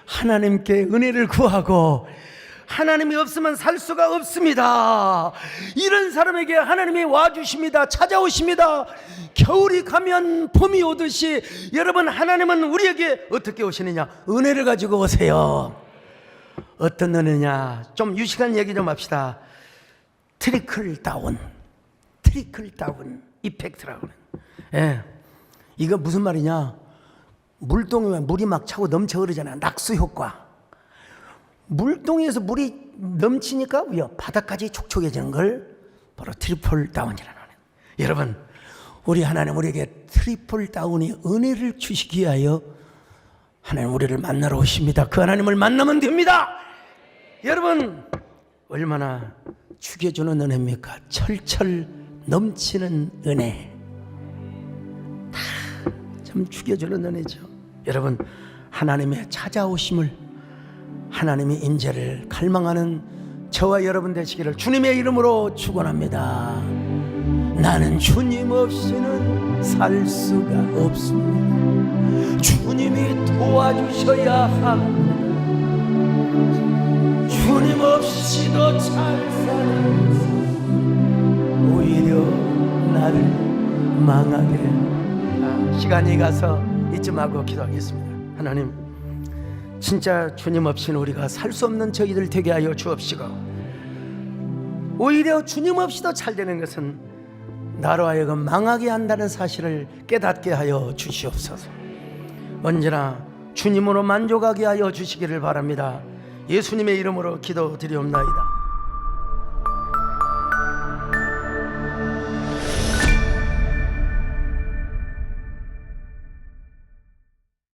Speaker 1: 하나님께 은혜를 구하고 하나님이 없으면 살 수가 없습니다. 이런 사람에게 하나님이 와주십니다. 찾아오십니다. 겨울이 가면 봄이 오듯이 여러분 하나님은 우리에게 어떻게 오시느냐? 은혜를 가지고 오세요. 어떤 은혜냐? 좀 유식한 얘기 좀 합시다. 트리클 다운 이펙트라고 하는. 예. 이거 무슨 말이냐? 물동이에 물이 막 차고 넘쳐 흐르잖아요. 낙수 효과. 물동에서 물이 넘치니까 바닥까지 촉촉해지는 걸 바로 트리플 다운이라는 거예요. 여러분, 우리 하나님 우리에게 트리플 다운의 은혜를 주시기 위하여 하나님 우리를 만나러 오십니다. 그 하나님을 만나면 됩니다. 여러분, 얼마나 죽여주는 은혜입니까? 철철 넘치는 은혜. 다 참 죽여주는 은혜죠. 여러분, 하나님의 찾아오심을, 하나님의 인재를 갈망하는 저와 여러분 되시기를 주님의 이름으로 축원합니다. 나는 주님 없이는 살 수가 없습니다. 주님이 도와주셔야 합니다. 주님 없이도 잘 사는 오히려 나를 망하게. 시간이 가서 이쯤 하고 기도하겠습니다. 하나님, 진짜 주님 없이는 우리가 살 수 없는 저희들 되게 하여 주옵시고, 오히려 주님 없이도 잘 되는 것은 나로 하여금 망하게 한다는 사실을 깨닫게 하여 주시옵소서. 언제나 주님으로 만족하게 하여 주시기를 바랍니다. 예수님의 이름으로 기도드리옵나이다.